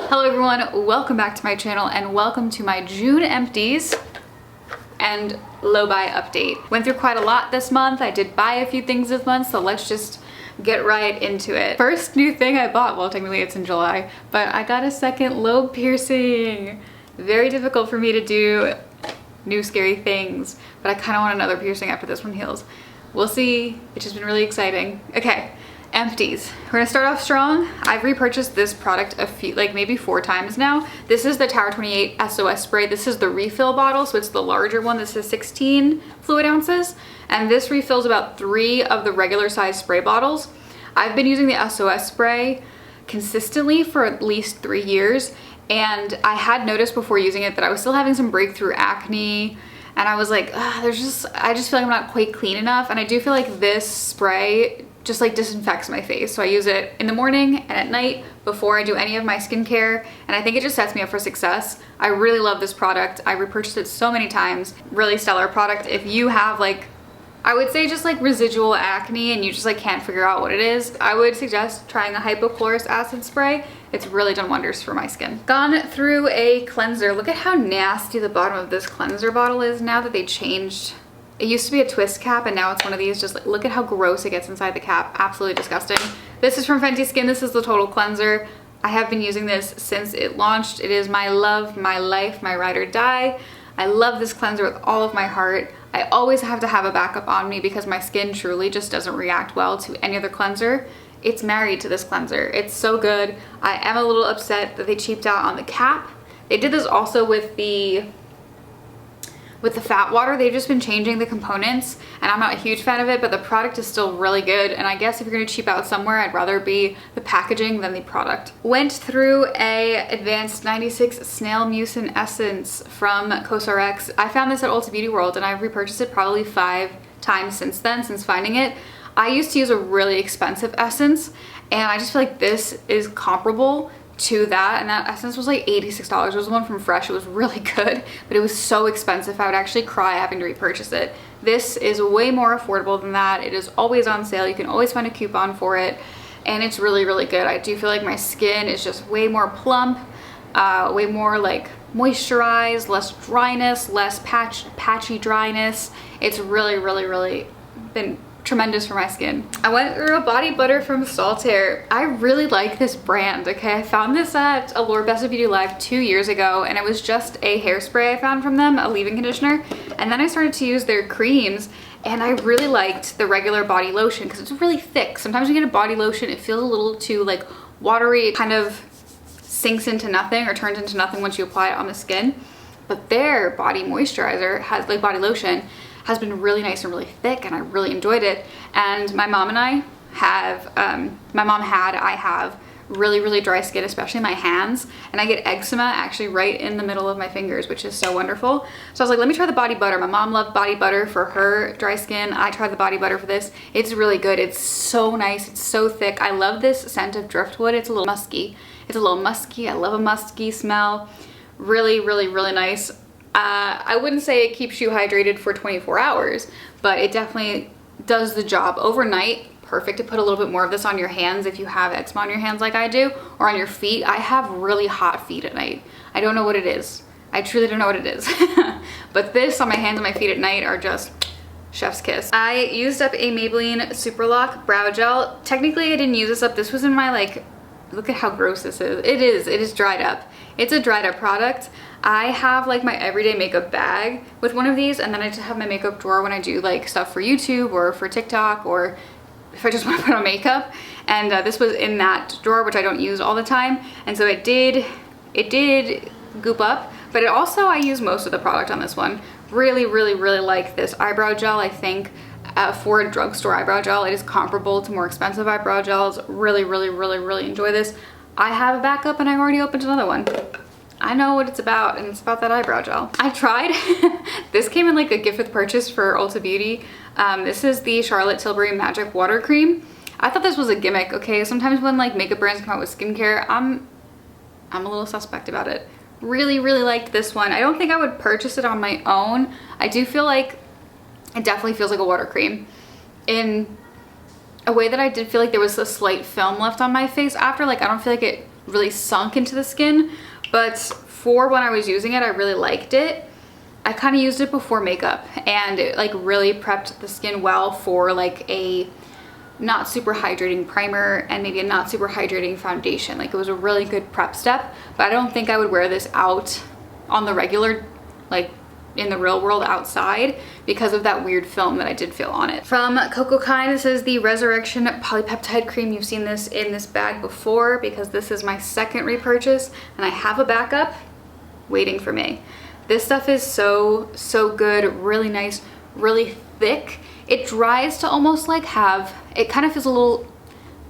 Hello everyone, welcome back to my channel and welcome to my June empties and low buy update. Went through quite a lot this month. I did buy a few things this month, so let's just get right into it. First new thing I bought, well technically it's in July, but I got a second lobe piercing. Very difficult for me to do new scary things, but I kind of want another piercing after this one heals. We'll see. It's just been really exciting. Okay. Empties. We're gonna start off strong. I've repurchased this product a few, like maybe 4 times now. This is the Tower 28 SOS spray. This is the refill bottle, so it's the larger one. This is 16 fluid ounces, and this refills about 3 of the regular size spray bottles. I've been using the SOS spray consistently for at least 3 years, and I had noticed before using it that I was still having some breakthrough acne, and I was like, I just feel like I'm not quite clean enough, and I do feel like this spray just like disinfects my face. So I use it in the morning and at night before I do any of my skincare, and I think it just sets me up for success. I really love this product. I repurchased it so many times. Really stellar product. If you have like, I would say just like residual acne and you just like can't figure out what it is, I would suggest trying a hypochlorous acid spray. It's really done wonders for my skin. Gone through a cleanser. Look at how nasty the bottom of this cleanser bottle is now that they changed. It used to be a twist cap and now it's one of these. Just like, look at how gross it gets inside the cap. Absolutely disgusting. This is from Fenty Skin. This is the Total Cleanser. I have been using this since it launched. It is my love, my life, my ride or die. I love this cleanser with all of my heart. I always have to have a backup on me because my skin truly just doesn't react well to any other cleanser. It's married to this cleanser. It's so good. I am a little upset that they cheaped out on the cap. They did this also with the fat water. They've just been changing the components and I'm not a huge fan of it, but the product is still really good. And I guess if you're gonna cheap out somewhere, I'd rather be the packaging than the product. Went through a Advanced 96 Snail Mucin Essence from CosRx. I found this at Ulta Beauty World and I've repurchased it probably 5 times since then, since finding it. I used to use a really expensive essence and I just feel like this is comparable to that, and that essence was like $86. It was the one from Fresh. It was really good, but it was so expensive I would actually cry having to repurchase it. This is way more affordable than that. It is always on sale. You can always find a coupon for it, and it's really, really good. I do feel like my skin is just way more plump, way more like moisturized, less dryness, less patchy dryness. It's really, really, really been tremendous for my skin. I went through a body butter from Saltaire. I really like this brand, okay? I found this at Allure Best of Beauty Live 2 years ago, and it was just a hairspray I found from them, a leave-in conditioner, and then I started to use their creams, and I really liked the regular body lotion because it's really thick. Sometimes when you get a body lotion, it feels a little too like watery. It kind of sinks into nothing or turns into nothing once you apply it on the skin. But their body moisturizer has, like body lotion, has been really nice and really thick, and I really enjoyed it. And my mom and I have, I have really, really dry skin, especially my hands, and I get eczema actually right in the middle of my fingers, which is so wonderful. So I was like, let me try the body butter. My mom loved body butter for her dry skin. I tried the body butter for this. It's really good. It's so nice. It's so thick. I love this scent of driftwood. It's a little musky. I love a musky smell. Really, really, really nice. I wouldn't say it keeps you hydrated for 24 hours, but it definitely does the job overnight. Perfect to put a little bit more of this on your hands if you have eczema on your hands like I do, or on your feet. I have really hot feet at night. I don't know what it is. I truly don't know what it is. But this on my hands and my feet at night are just chef's kiss. I used up a Maybelline Superlock Brow Gel. Technically I didn't use this up. This was in my like, look at how gross this is. It is dried up. It's a dried up product. I have like my everyday makeup bag with one of these, and then I just have my makeup drawer when I do like stuff for YouTube or for TikTok, or if I just want to put on makeup. And this was in that drawer, which I don't use all the time, and so it did goop up, but it also, I use most of the product on this one. Really, really, really like this eyebrow gel. I think for a drugstore eyebrow gel, it is comparable to more expensive eyebrow gels. Really, really, really, really enjoy this. I have a backup and I already opened another one. I know what it's about, and it's about that eyebrow gel. I tried, this came in like a gift with purchase for Ulta Beauty. This is the Charlotte Tilbury Magic Water Cream. I thought this was a gimmick, okay? Sometimes when like makeup brands come out with skincare, I'm a little suspect about it. Really, really liked this one. I don't think I would purchase it on my own. I do feel like it definitely feels like a water cream in a way that I did feel like there was a slight film left on my face after. Like, I don't feel like it really sunk into the skin, but for when I was using it, I really liked it. I kind of used it before makeup, and it like really prepped the skin well for like a not super hydrating primer and maybe a not super hydrating foundation. Like it was a really good prep step, but I don't think I would wear this out on the regular, like in the real world outside, because of that weird film that I did feel on it. From Coco Kind, this is the Resurrection Polypeptide Cream. You've seen this in this bag before because this is my second repurchase, and I have a backup waiting for me. This stuff is so good, really nice, really thick. It dries to almost like it kind of feels a little,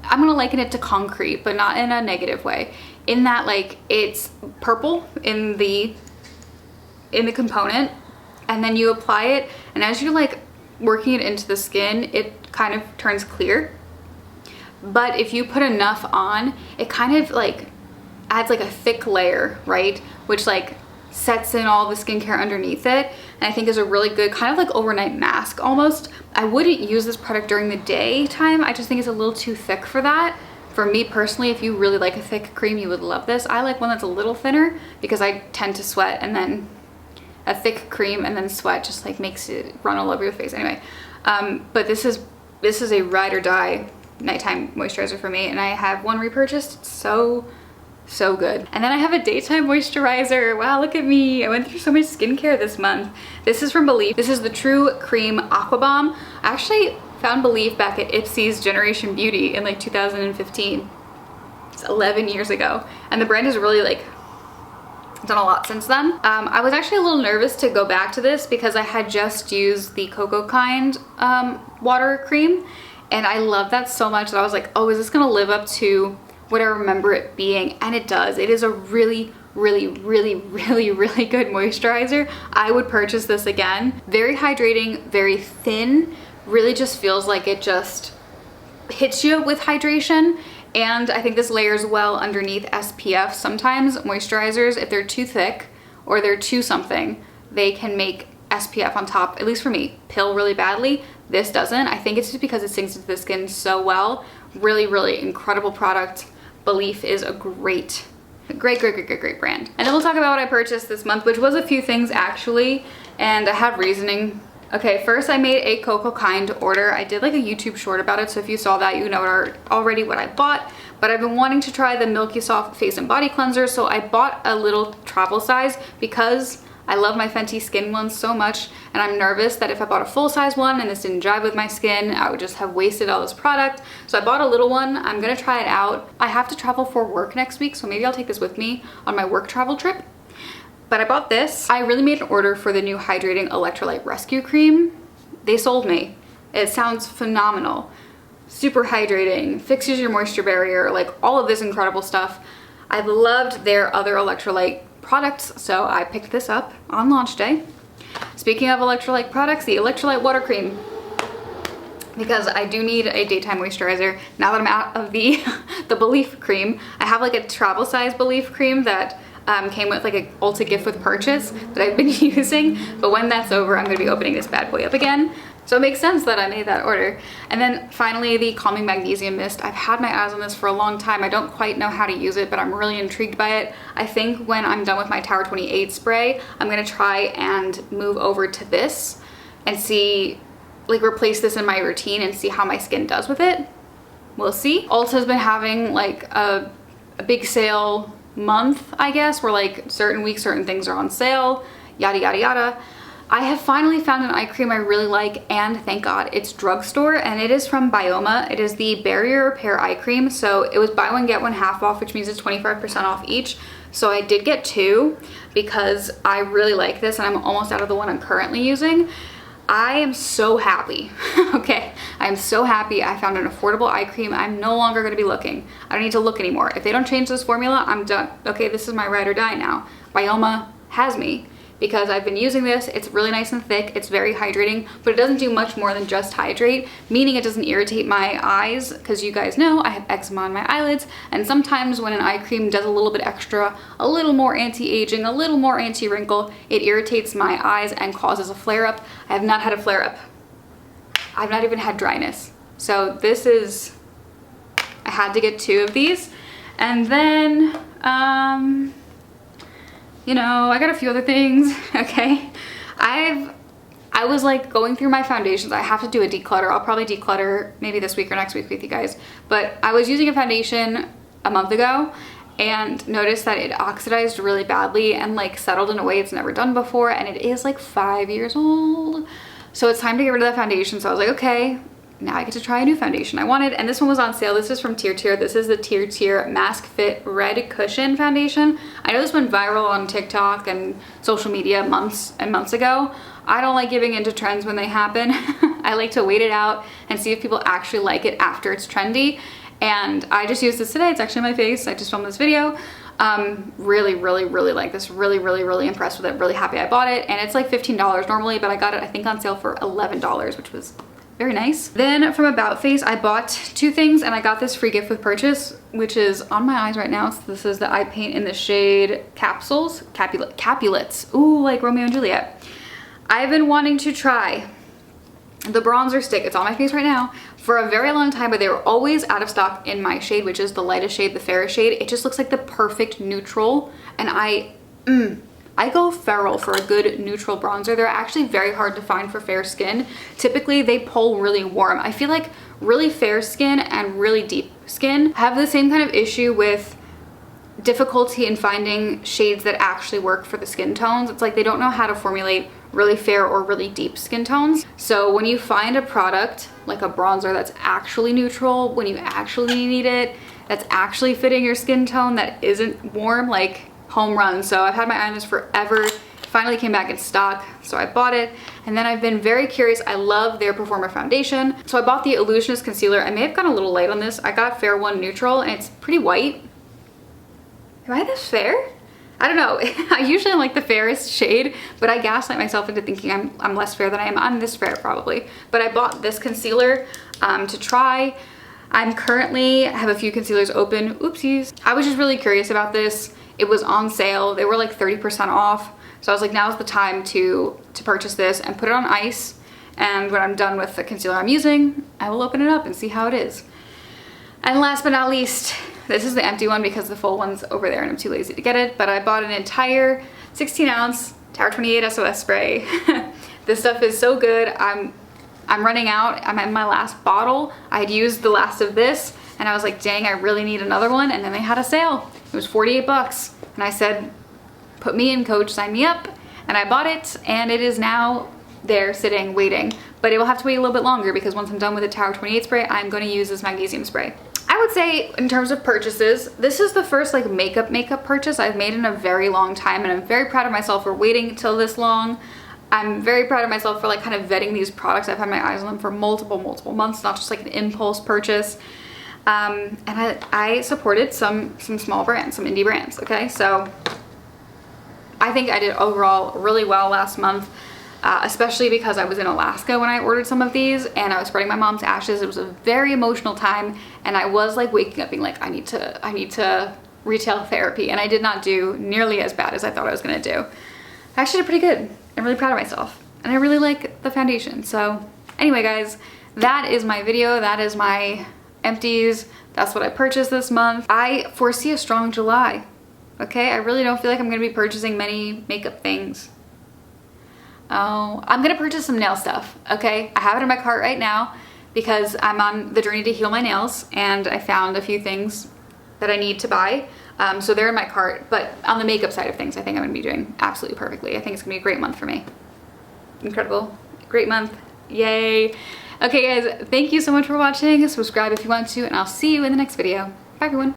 I'm gonna liken it to concrete, but not in a negative way. In that like it's purple in the component, and then you apply it, and as you're like working it into the skin, it kind of turns clear. But if you put enough on, it kind of like adds like a thick layer, right? Which like sets in all the skincare underneath it, and I think is a really good kind of like overnight mask almost. I wouldn't use this product during the daytime. I just think it's a little too thick for that. For me personally, if you really like a thick cream, you would love this. I like one that's a little thinner because I tend to sweat, and then a thick cream and then sweat just like makes it run all over your face anyway. But this is a ride or die nighttime moisturizer for me, and I have one repurchased. It's so good. And then I have a daytime moisturizer. Wow, look at me. I went through so much skincare this month. This is from Belief. This is the True Cream Aqua Bomb. I actually found Belief back at Ipsy's Generation Beauty in like 2015. It's 11 years ago. And the brand has really like done a lot since then. I was actually a little nervous to go back to this because I had just used the Coco Kind water cream, and I love that so much that I was like, oh, is this gonna live up to what I remember it being? And it does. It is a really good moisturizer. I would purchase this again. Very hydrating, very thin, really just feels like it just hits you with hydration. And I think this layers well underneath SPF. Sometimes moisturizers, if they're too thick or they're too something, they can make SPF on top, at least for me, pill really badly. This doesn't. I think it's just because it sinks into the skin so well. Really incredible product. Belief is a great brand. And then we'll talk about what I purchased this month, which was a few things actually, and I have reasoning. Okay, first I made a Coco Kind order. I did like a YouTube short about it, so if you saw that, you know already what I bought. But I've been wanting to try the Milky Soft Face and Body Cleanser, so I bought a little travel size because I love my Fenty Skin ones so much, and I'm nervous that if I bought a full size one and this didn't jive with my skin, I would just have wasted all this product. So I bought a little one. I'm gonna try it out. I have to travel for work next week, so maybe I'll take this with me on my work travel trip. But I bought this. I really made an order for the new Hydrating Electrolyte Rescue Cream. They sold me. It sounds phenomenal. Super hydrating, fixes your moisture barrier, like all of this incredible stuff. I loved their other electrolyte products, so I picked this up on launch day. Speaking of electrolyte products, the electrolyte water cream, because I do need a daytime moisturizer now that I'm out of the Belief cream. I have like a travel size Belief cream that came with like a Ulta gift with purchase that I've been using, but when that's over, I'm gonna be opening this bad boy up again. So it makes sense that I made that order. And then finally, the Calming Magnesium Mist. I've had my eyes on this for a long time. I don't quite know how to use it, but I'm really intrigued by it. I think when I'm done with my Tower 28 spray, I'm gonna try and move over to this and see, like replace this in my routine and see how my skin does with it. We'll see. Ulta's been having like a big sale month, I guess, where like certain weeks, certain things are on sale, yada, yada, yada. I have finally found an eye cream I really like, and thank God it's drugstore, and it is from Bioma. It is the Barrier Repair Eye Cream. So it was buy one get one half off, which means it's 25% off each. So I did get two because I really like this, and I'm almost out of the one I'm currently using. I am so happy. Okay, I am so happy I found an affordable eye cream. I'm no longer going to be looking. I don't need to look anymore. If they don't change this formula, I'm done. Okay, this is my ride or die now. Bioma has me because I've been using this. It's really nice and thick. It's very hydrating, but it doesn't do much more than just hydrate, meaning it doesn't irritate my eyes, because you guys know I have eczema on my eyelids, and sometimes when an eye cream does a little bit extra, a little more anti-aging, a little more anti-wrinkle, it irritates my eyes and causes a flare-up. I have not had a flare-up. I've not even had dryness. So this is, I had to get two of these. And then, you know, I got a few other things, okay? I was like going through my foundations. I have to do a declutter. I'll probably declutter maybe this week or next week with you guys. But I was using a foundation a month ago and noticed that it oxidized really badly and like settled in a way it's never done before, and it is like 5 years old. So it's time to get rid of that foundation. So I was like, okay, now I get to try a new foundation I wanted, and this one was on sale. This is from Tier. This is the Tier Mask Fit Red Cushion Foundation. I know this went viral on TikTok and social media months and months ago. I don't like giving into trends when they happen. I like to wait it out and see if people actually like it after it's trendy. And I just used this today. It's actually my face. I just filmed this video. Really like this. Really impressed with it. Really happy I bought it. And it's like $15 normally, but I got it I think on sale for $11, which was very nice. Then from About Face, I bought two things, and I got this free gift with purchase, which is on my eyes right now. So this is the eye paint in the shade Capsules, Capulets. Ooh, like Romeo and Juliet. I've been wanting to try the bronzer stick. It's on my face right now for a very long time, but they were always out of stock in my shade, which is the lightest shade, the fairest shade. It just looks like the perfect neutral, and I go feral for a good neutral bronzer. They're actually very hard to find for fair skin. Typically, they pull really warm. I feel like really fair skin and really deep skin have the same kind of issue with difficulty in finding shades that actually work for the skin tones. It's like they don't know how to formulate really fair or really deep skin tones. So when you find a product like a bronzer that's actually neutral, when you actually need it, that's actually fitting your skin tone, that isn't warm, like home run. So I've had my eye on this forever. It finally came back in stock, so I bought it. And then I've been very curious. I love their Performer foundation. So I bought the Illusionist concealer. I may have gone a little light on this. I got Fair One Neutral, and it's pretty white. Am I this fair? I don't know. I usually am like the fairest shade, but I gaslight myself into thinking I'm less fair than I am. I'm this fair probably. But I bought this concealer to try. I'm currently have a few concealers open. Oopsies. I was just really curious about this. It was on sale. They were like 30% off. So I was like, now's the time to purchase this and put it on ice. And when I'm done with the concealer I'm using, I will open it up and see how it is. And last but not least, this is the empty one because the full one's over there and I'm too lazy to get it, but I bought an entire 16-ounce Tower 28 SOS spray. This stuff is so good. I'm running out. I'm at my last bottle. I had used the last of this and I was like, dang, I really need another one. And then they had a sale. It was 48 bucks. And I said, put me in, coach, sign me up. And I bought it, and it is now there sitting, waiting. But it will have to wait a little bit longer because once I'm done with the Tower 28 spray, I'm going to use this magnesium spray. I would say in terms of purchases, this is the first like makeup purchase I've made in a very long time, and I'm very proud of myself for waiting till this long. I'm very proud of myself for like kind of vetting these products. I've had my eyes on them for multiple months, not just like an impulse purchase. And I supported some small brands, some indie brands, okay? So I think I did overall really well last month. Especially because I was in Alaska when I ordered some of these and I was spreading my mom's ashes. It was a very emotional time, and I was like waking up being like, I need to retail therapy, and I did not do nearly as bad as I thought I was gonna do. I actually did pretty good. I'm really proud of myself, and I really like the foundation. So anyway guys, that is my video. That is my empties. That's what I purchased this month. I foresee a strong July, okay? I really don't feel like I'm gonna be purchasing many makeup things. Oh, I'm gonna purchase some nail stuff, okay? I have it in my cart right now because I'm on the journey to heal my nails, and I found a few things that I need to buy. So they're in my cart, but on the makeup side of things, I think I'm gonna be doing absolutely perfectly. I think it's gonna be a great month for me. Incredible, great month, yay. Okay guys, thank you so much for watching. Subscribe if you want to, and I'll see you in the next video. Bye everyone.